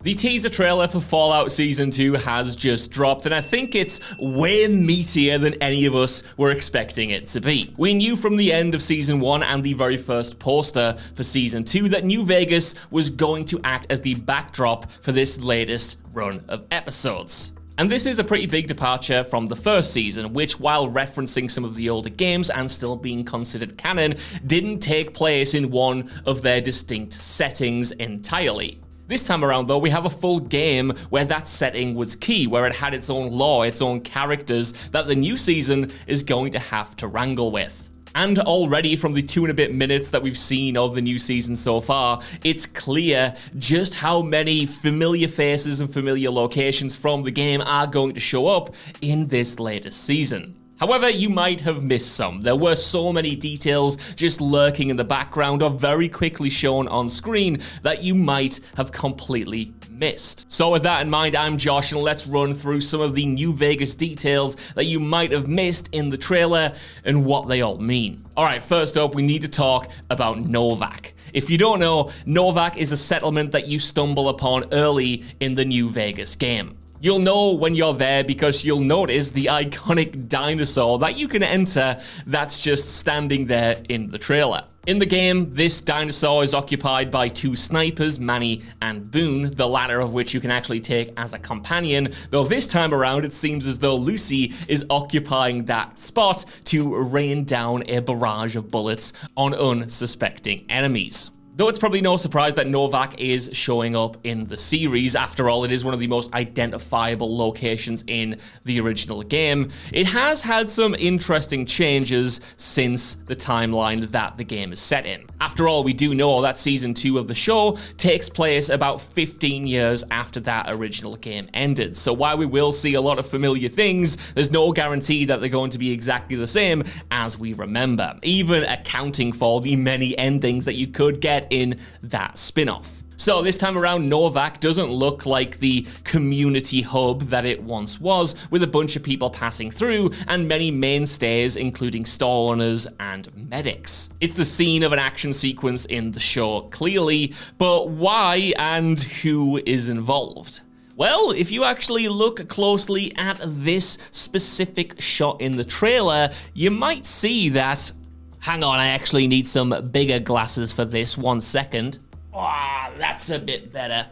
The teaser trailer for Fallout Season 2 has just dropped, and I think it's way meatier than any of us were expecting it to be. We knew from the end of Season 1 and the very first poster for Season 2 that New Vegas was going to act as the backdrop for this latest run of episodes. And this is a pretty big departure from the first season, which, while referencing some of the older games and still being considered canon, didn't take place in one of their distinct settings entirely. This time around, though, we have a full game where that setting was key, where it had its own lore, its own characters that the new season is going to have to wrangle with. And already from the 2.5 minutes that we've seen of the new season so far, it's clear just how many familiar faces and familiar locations from the game are going to show up in this latest season. However, you might have missed some. There were so many details just lurking in the background or very quickly shown on screen that you might have completely missed. So with that in mind, I'm Josh, and let's run through some of the New Vegas details that you might have missed in the trailer and what they all mean. Alright, first up, we need to talk about Novak. If you don't know, Novak is a settlement that you stumble upon early in the New Vegas game. You'll know when you're there because you'll notice the iconic dinosaur that you can enter that's just standing there in the trailer. In the game, this dinosaur is occupied by two snipers, Manny and Boone, the latter of which you can actually take as a companion, though this time around it seems as though Lucy is occupying that spot to rain down a barrage of bullets on unsuspecting enemies. Though it's probably no surprise that Novak is showing up in the series. After all, it is one of the most identifiable locations in the original game. It has had some interesting changes since the timeline that the game is set in. After all, we do know that Season 2 of the show takes place about 15 years after that original game ended. So while we will see a lot of familiar things, there's no guarantee that they're going to be exactly the same as we remember, even accounting for the many endings that you could get in that spin-off. So this time around, Novak doesn't look like the community hub that it once was, with a bunch of people passing through and many mainstays, including store owners and medics. It's the scene of an action sequence in the show, clearly, but why and who is involved? Well, if you actually look closely at this specific shot in the trailer, you might see that. Hang on, I actually need some bigger glasses for this, 1 second. Ah, that's a bit better.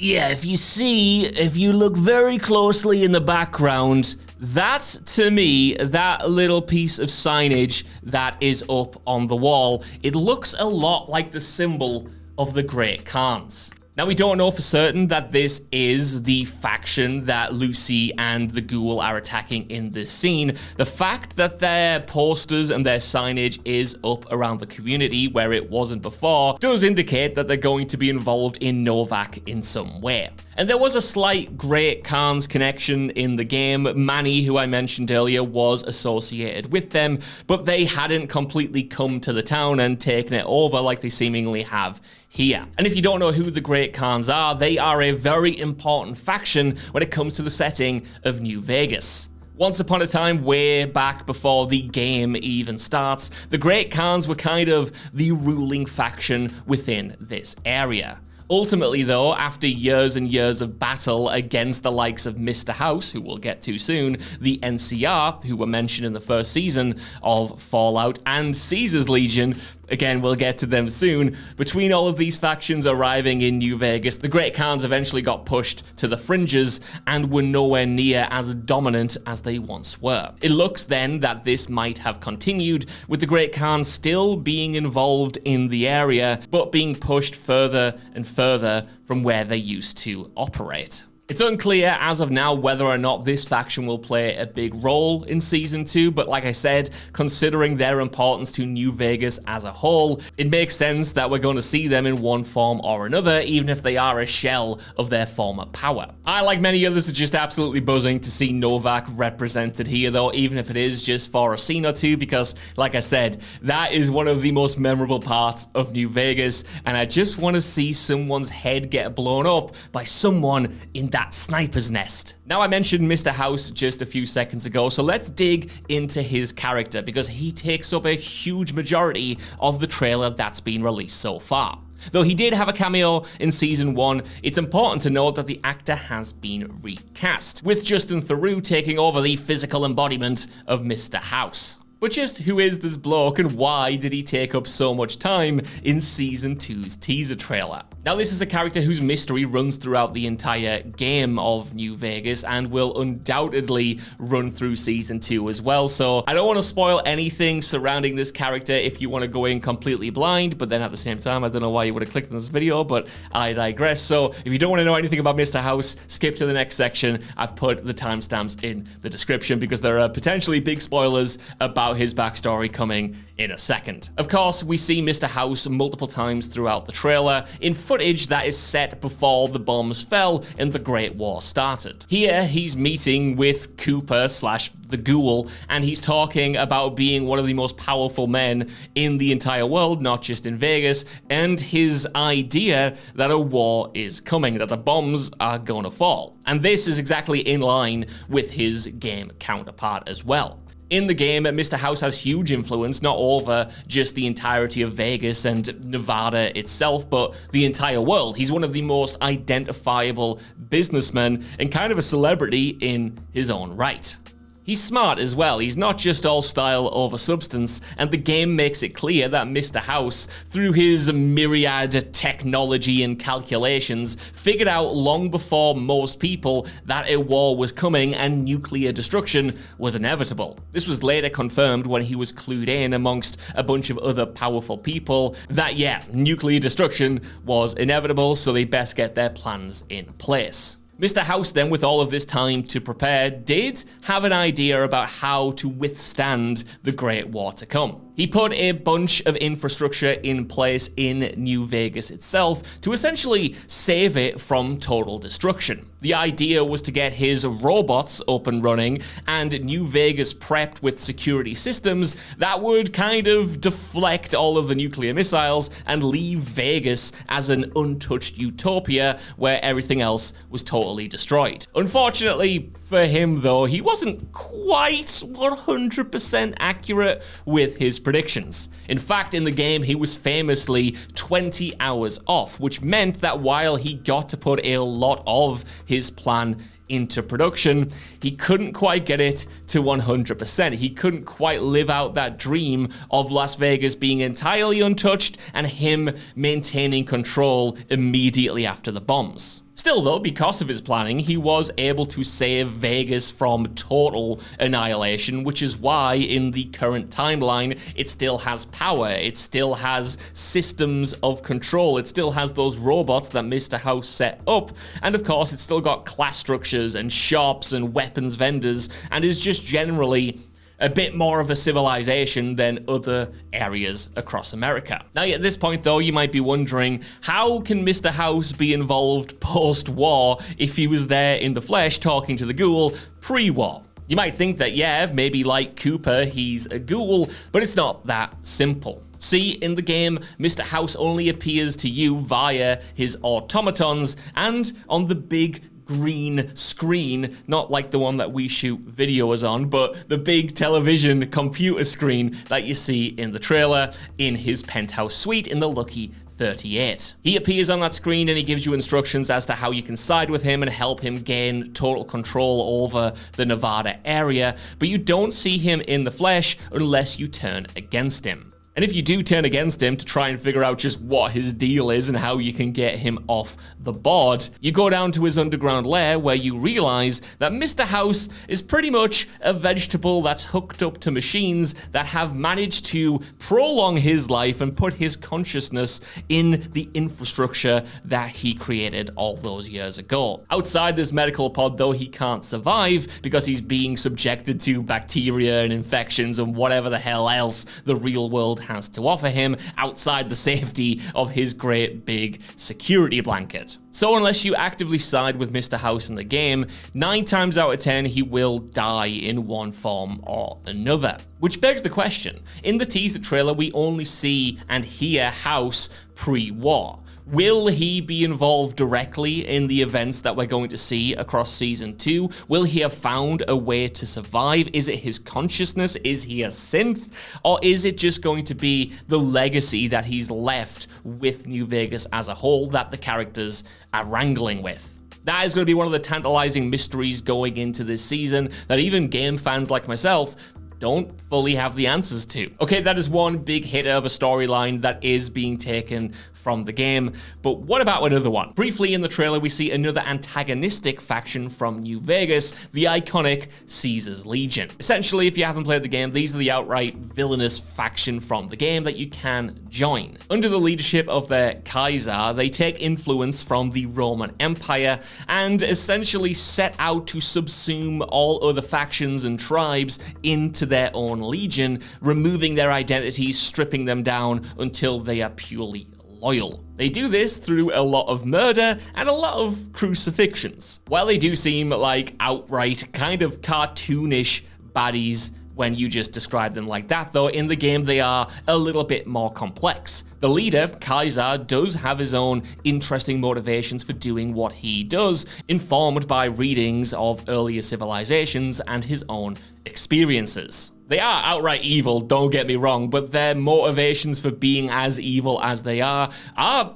Yeah, if you look very closely in the background, that, to me, that little piece of signage that is up on the wall, it looks a lot like the symbol of the Great Khns. Now, we don't know for certain that this is the faction that Lucy and the Ghoul are attacking in this scene. The fact that their posters and their signage is up around the community where it wasn't before does indicate that they're going to be involved in Novak in some way. And there was a slight Great Khns connection in the game. Manny, who I mentioned earlier, was associated with them, but they hadn't completely come to the town and taken it over like they seemingly have here. And if you don't know who the Great Khns are, they are a very important faction when it comes to the setting of New Vegas. Once upon a time, way back before the game even starts, the Great Khns were kind of the ruling faction within this area. Ultimately, though, after years and years of battle against the likes of Mr. House, who we'll get to soon, the NCR, who were mentioned in the first season of Fallout, and Caesar's Legion, again, we'll get to them soon, between all of these factions arriving in New Vegas, the Great Khns eventually got pushed to the fringes and were nowhere near as dominant as they once were. It looks then that this might have continued, with the Great Khns still being involved in the area, but being pushed further and further from where they used to operate. It's unclear as of now whether or not this faction will play a big role in Season 2, but like I said, considering their importance to New Vegas as a whole, it makes sense that we're going to see them in one form or another, even if they are a shell of their former power. I, like many others, are just absolutely buzzing to see Novak represented here, though, even if it is just for a scene or two, because, like I said, that is one of the most memorable parts of New Vegas, and I just want to see someone's head get blown up by someone in that sniper's nest. Now, I mentioned Mr. House just a few seconds ago, so let's dig into his character because he takes up a huge majority of the trailer that's been released so far. Though he did have a cameo in Season 1, it's important to note that the actor has been recast, with Justin Theroux taking over the physical embodiment of Mr. House. But just who is this bloke and why did he take up so much time in Season 2's teaser trailer? Now, this is a character whose mystery runs throughout the entire game of New Vegas and will undoubtedly run through Season 2 as well, so I don't want to spoil anything surrounding this character if you want to go in completely blind, but then at the same time, I don't know why you would have clicked on this video, but I digress. So if you don't want to know anything about Mr. House, skip to the next section. I've put the timestamps in the description because there are potentially big spoilers about his backstory coming in a second. Of course, we see Mr. House multiple times throughout the trailer in footage that is set before the bombs fell and the Great War started. Here, he's meeting with Cooper / the Ghoul, and he's talking about being one of the most powerful men in the entire world, not just in Vegas, and his idea that a war is coming, that the bombs are gonna fall. And this is exactly in line with his game counterpart as well. In the game, Mr. House has huge influence, not over just the entirety of Vegas and Nevada itself, but the entire world. He's one of the most identifiable businessmen and kind of a celebrity in his own right. He's smart as well. He's not just all style over substance, and the game makes it clear that Mr. House, through his myriad technology and calculations, figured out long before most people that a war was coming and nuclear destruction was inevitable. This was later confirmed when he was clued in amongst a bunch of other powerful people that, yeah, nuclear destruction was inevitable, so they best get their plans in place. Mr. House then, with all of this time to prepare, did have an idea about how to withstand the Great War to come. He put a bunch of infrastructure in place in New Vegas itself to essentially save it from total destruction. The idea was to get his robots up and running and New Vegas prepped with security systems that would kind of deflect all of the nuclear missiles and leave Vegas as an untouched utopia where everything else was totally destroyed. Unfortunately for him, though, he wasn't quite 100% accurate with his predictions. In fact, in the game, he was famously 20 hours off, which meant that while he got to put a lot of his plan into production, he couldn't quite get it to 100%. He couldn't quite live out that dream of Las Vegas being entirely untouched and him maintaining control immediately after the bombs. Still though, because of his planning, he was able to save Vegas from total annihilation, which is why in the current timeline, it still has power, it still has systems of control, it still has those robots that Mr. House set up, and of course it's still got class structures and shops and weapons vendors, and is just generally a bit more of a civilization than other areas across America. Now, at this point, though, you might be wondering, how can Mr. House be involved post-war if he was there in the flesh talking to the Ghoul pre-war? You might think that, yeah, maybe like Cooper, he's a ghoul, but it's not that simple. See, in the game, Mr. House only appears to you via his automatons and on the big green screen, not like the one that we shoot videos on, but the big television computer screen that you see in the trailer in his penthouse suite in the Lucky 38. He appears on that screen and he gives you instructions as to how you can side with him and help him gain total control over the Nevada area, but you don't see him in the flesh unless you turn against him. And if you do turn against him to try and figure out just what his deal is and how you can get him off the board, you go down to his underground lair where you realize that Mr. House is pretty much a vegetable that's hooked up to machines that have managed to prolong his life and put his consciousness in the infrastructure that he created all those years ago. Outside this medical pod, though, he can't survive because he's being subjected to bacteria and infections and whatever the hell else the real world has to offer him outside the safety of his great big security blanket. So unless you actively side with Mr. House in the game, 9 times out of 10 he will die in one form or another. Which begs the question, in the teaser trailer we only see and hear House pre-war. Will he be involved directly in the events that we're going to see across Season 2? Will he have found a way to survive? Is it his consciousness? Is he a synth? Or is it just going to be the legacy that he's left with New Vegas as a whole that the characters are wrangling with? That is going to be one of the tantalizing mysteries going into this season that even game fans like myself don't fully have the answers to. Okay, that is one big hitter of a storyline that is being taken from the game, but what about another one? Briefly in the trailer, we see another antagonistic faction from New Vegas, the iconic Caesar's Legion. Essentially, if you haven't played the game, these are the outright villainous faction from the game that you can join. Under the leadership of their Kaiser, they take influence from the Roman Empire and essentially set out to subsume all other factions and tribes into their own legion, removing their identities, stripping them down until they are purely loyal. They do this through a lot of murder and a lot of crucifixions. While they do seem like outright kind of cartoonish baddies when you just describe them like that, though, in the game they are a little bit more complex. The leader, Kaiser, does have his own interesting motivations for doing what he does, informed by readings of earlier civilizations and his own experiences. They are outright evil, don't get me wrong, but their motivations for being as evil as they are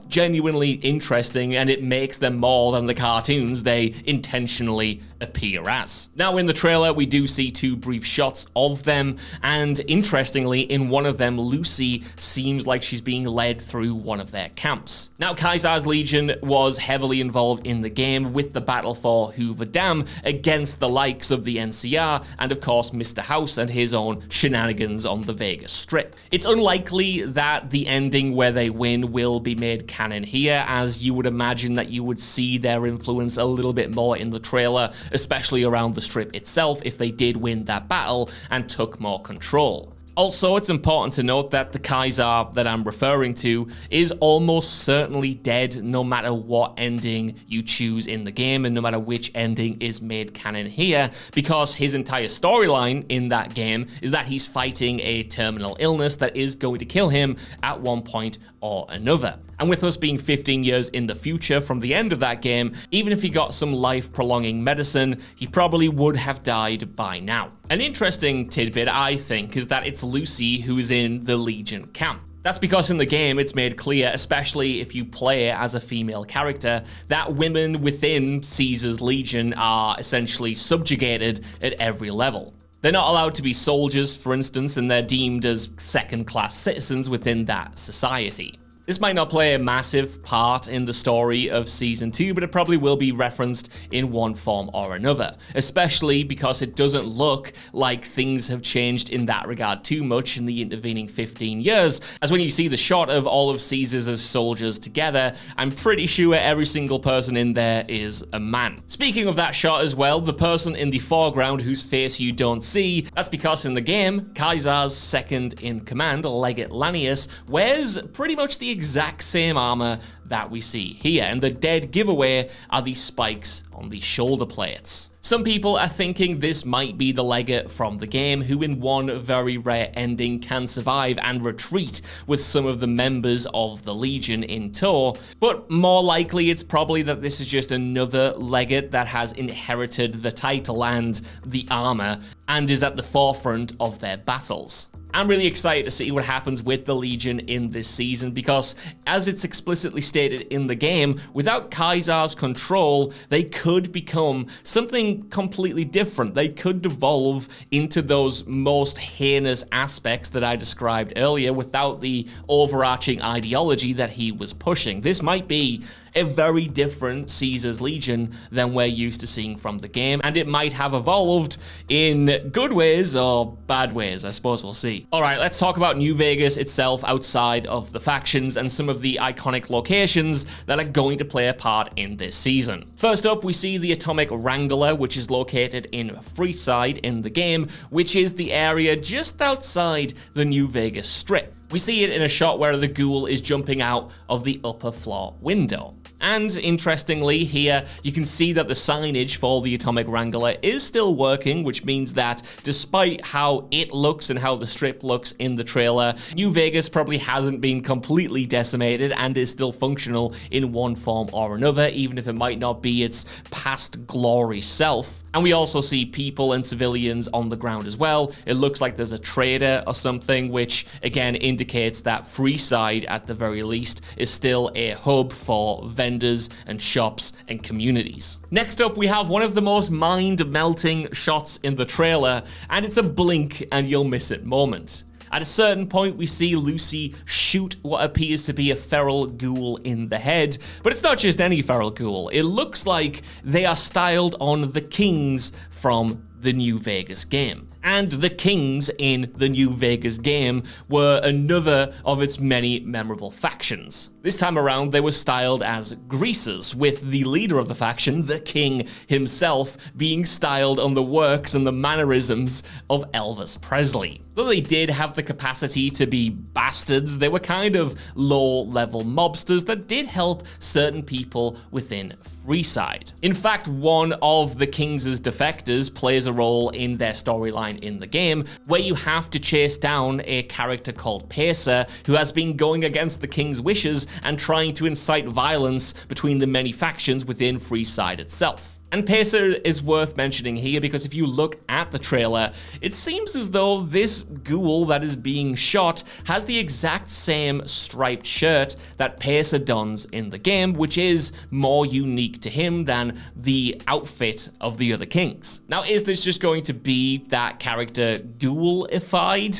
genuinely interesting, and it makes them more than the cartoons they intentionally appear as. Now, in the trailer, we do see two brief shots of them, and interestingly, in one of them, Lucy seems like she's being led through one of their camps. Now, Kaiser's Legion was heavily involved in the game with the battle for Hoover Dam against the likes of the NCR and, of course, Mr. House and his own shenanigans on the Vegas Strip. It's unlikely that the ending where they win will be made canon here, as you would imagine that you would see their influence a little bit more in the trailer, especially around the Strip itself if they did win that battle and took more control. Also, it's important to note that the Kaiser that I'm referring to is almost certainly dead no matter what ending you choose in the game and no matter which ending is made canon here, because his entire storyline in that game is that he's fighting a terminal illness that is going to kill him at one point or another. And with us being 15 years in the future from the end of that game, even if he got some life-prolonging medicine, he probably would have died by now. An interesting tidbit, I think, is that it's Lucy who is in the Legion camp. That's because in the game, it's made clear, especially if you play as a female character, that women within Caesar's Legion are essentially subjugated at every level. They're not allowed to be soldiers, for instance, and they're deemed as second-class citizens within that society. This might not play a massive part in the story of Season 2, but it probably will be referenced in one form or another, especially because it doesn't look like things have changed in that regard too much in the intervening 15 years, as when you see the shot of all of Caesar's as soldiers together, I'm pretty sure every single person in there is a man. Speaking of that shot as well, the person in the foreground whose face you don't see, that's because in the game, Kaiser's second-in-command, Legate Lanius, wears pretty much the exact same armor that we see here, and the dead giveaway are the spikes on the shoulder plates. Some people are thinking this might be the Legate from the game, who in one very rare ending can survive and retreat with some of the members of the Legion in tow, but more likely it's probably that this is just another Legate that has inherited the title and the armor and is at the forefront of their battles. I'm really excited to see what happens with the Legion in this season because, as it's explicitly stated in the game, without Kaiser's control, they could become something completely different. They could devolve into those most heinous aspects that I described earlier without the overarching ideology that he was pushing. This might be a very different Caesar's Legion than we're used to seeing from the game, and it might have evolved in good ways or bad ways. I suppose we'll see. All right, let's talk about New Vegas itself outside of the factions and some of the iconic locations that are going to play a part in this season. First up, we see the Atomic Wrangler, which is located in Freeside in the game, which is the area just outside the New Vegas Strip. We see it in a shot where the ghoul is jumping out of the upper floor window. And interestingly, here you can see that the signage for the Atomic Wrangler is still working, which means that despite how it looks and how the strip looks in the trailer, New Vegas probably hasn't been completely decimated and is still functional in one form or another, even if it might not be its past glory self. And we also see people and civilians on the ground as well. It looks like there's a trader or something, which again indicates that Freeside, at the very least, is still a hub for vendors and shops and communities. Next up, we have one of the most mind-melting shots in the trailer, and it's a blink and you'll miss it moment. At a certain point, we see Lucy shoot what appears to be a feral ghoul in the head, but it's not just any feral ghoul. It looks like they are styled on the Kings from the New Vegas game. And the Kings in the New Vegas game were another of its many memorable factions. This time around, they were styled as greasers, with the leader of the faction, the King himself, being styled on the works and the mannerisms of Elvis Presley. Though they did have the capacity to be bastards, they were kind of low-level mobsters that did help certain people within Freeside. In fact, one of the Kings' defectors plays a role in their storyline in the game, where you have to chase down a character called Pacer, who has been going against the King's wishes and trying to incite violence between the many factions within Freeside itself. And Pacer is worth mentioning here because if you look at the trailer, it seems as though this ghoul that is being shot has the exact same striped shirt that Pacer dons in the game, which is more unique to him than the outfit of the other Kings. Now, is this just going to be that character ghoul-ified?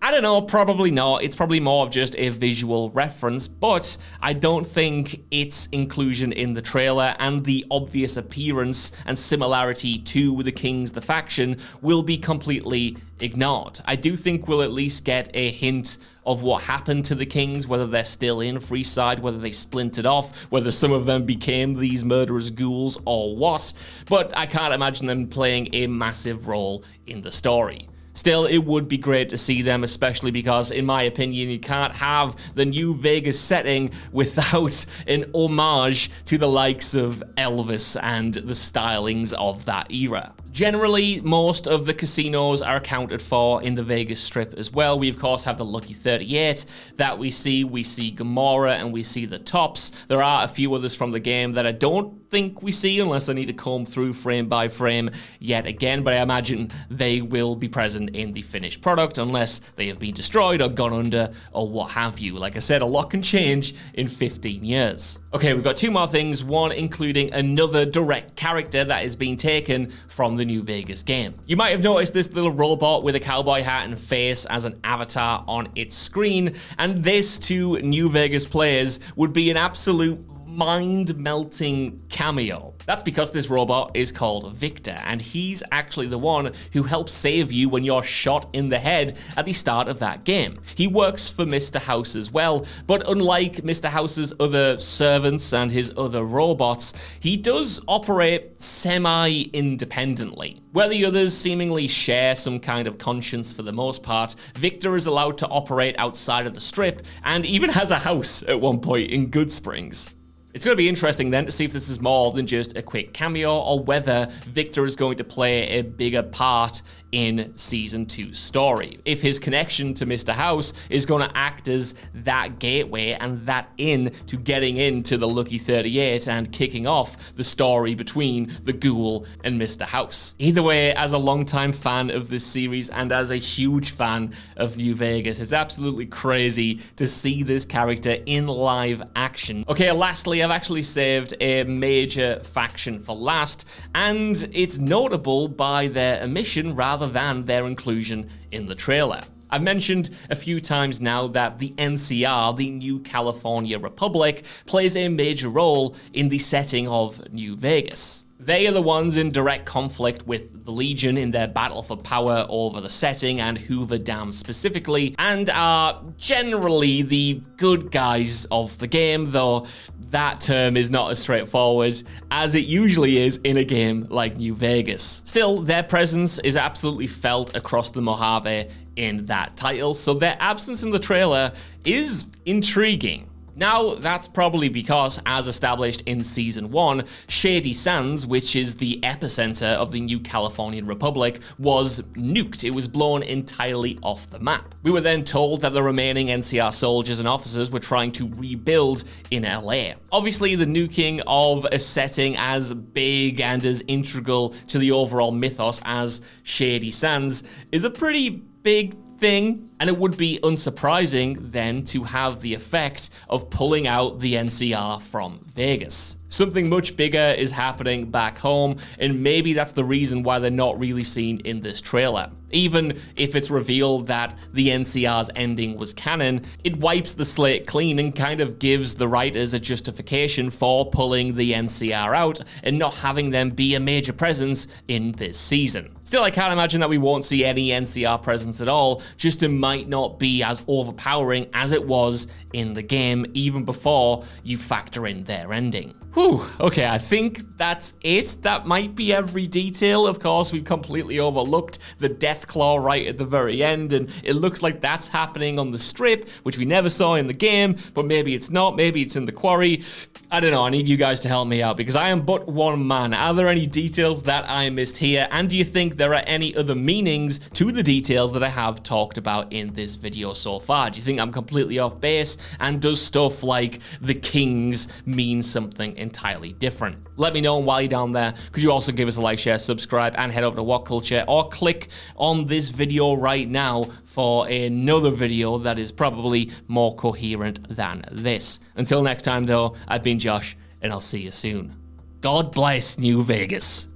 I don't know, probably not. It's probably more of just a visual reference, but I don't think its inclusion in the trailer and the obvious appearance and similarity to the Kings, the faction, will be completely ignored. I do think we'll at least get a hint of what happened to the Kings, whether they're still in Freeside, whether they splintered off, whether some of them became these murderous ghouls or what, but I can't imagine them playing a massive role in the story. Still, it would be great to see them, especially because, in my opinion, you can't have the New Vegas setting without an homage to the likes of Elvis and the stylings of that era. Generally, most of the casinos are accounted for in the Vegas Strip as well. We, of course, have the Lucky 38 that we see. We see Gomorrah and we see the Tops. There are a few others from the game that I don't think we see unless I need to comb through frame by frame yet again, but I imagine they will be present in the finished product unless they have been destroyed or gone under or what have you. Like I said, a lot can change in 15 years. Okay, we've got two more things, one including another direct character that is being taken from the New Vegas game. You might have noticed this little robot with a cowboy hat and face as an avatar on its screen, and this to New Vegas players would be an absolute mind-melting cameo. That's because this robot is called Victor, and he's actually the one who helps save you when you're shot in the head at the start of that game. He works for Mr. House as well, but unlike Mr. House's other servants and his other robots, he does operate semi-independently. Where the others seemingly share some kind of conscience for the most part, Victor is allowed to operate outside of the strip and even has a house at one point in Good Springs. It's going to be interesting then to see if this is more than just a quick cameo or whether Victor is going to play a bigger part in Season 2's story. If his connection to Mr. House is going to act as that gateway and that in to getting into the Lucky 38 and kicking off the story between the Ghoul and Mr. House. Either way, as a longtime fan of this series and as a huge fan of New Vegas, it's absolutely crazy to see this character in live action. Okay, lastly, I've actually saved a major faction for last, and it's notable by their omission rather than their inclusion in the trailer. I've mentioned a few times now that the NCR, the New California Republic, plays a major role in the setting of New Vegas. They are the ones in direct conflict with the Legion in their battle for power over the setting and Hoover Dam specifically, and are generally the good guys of the game, though that term is not as straightforward as it usually is in a game like New Vegas. Still, their presence is absolutely felt across the Mojave in that title, so their absence in the trailer is intriguing. Now, that's probably because, as established in Season 1, Shady Sands, which is the epicenter of the new Californian Republic, was nuked. It was blown entirely off the map. We were then told that the remaining NCR soldiers and officers were trying to rebuild in LA. Obviously, the nuking of a setting as big and as integral to the overall mythos as Shady Sands is a pretty big thing, and it would be unsurprising then to have the effect of pulling out the NCR from Vegas. Something much bigger is happening back home, and maybe that's the reason why they're not really seen in this trailer. Even if it's revealed that the NCR's ending was canon, it wipes the slate clean and kind of gives the writers a justification for pulling the NCR out and not having them be a major presence in this season. Still, I can't imagine that we won't see any NCR presence at all, just it might not be as overpowering as it was in the game, even before you factor in their ending. Whew, okay, I think that's it. That might be every detail. Of course, we've completely overlooked the death claw right at the very end, and it looks like that's happening on the strip, which we never saw in the game, but maybe it's not, maybe it's in the quarry. I don't know, I need you guys to help me out, because I am but one man. Are there any details that I missed here, and do you think there are any other meanings to the details that I have talked about in this video so far? Do you think I'm completely off base, and does stuff like the Kings mean something entirely different? Let me know, and while you're down there, could you also give us a like, share, subscribe, and head over to What Culture, or click on this video right now for another video that is probably more coherent than this. Until next time though, I've been Josh, and I'll see you soon. God bless New Vegas.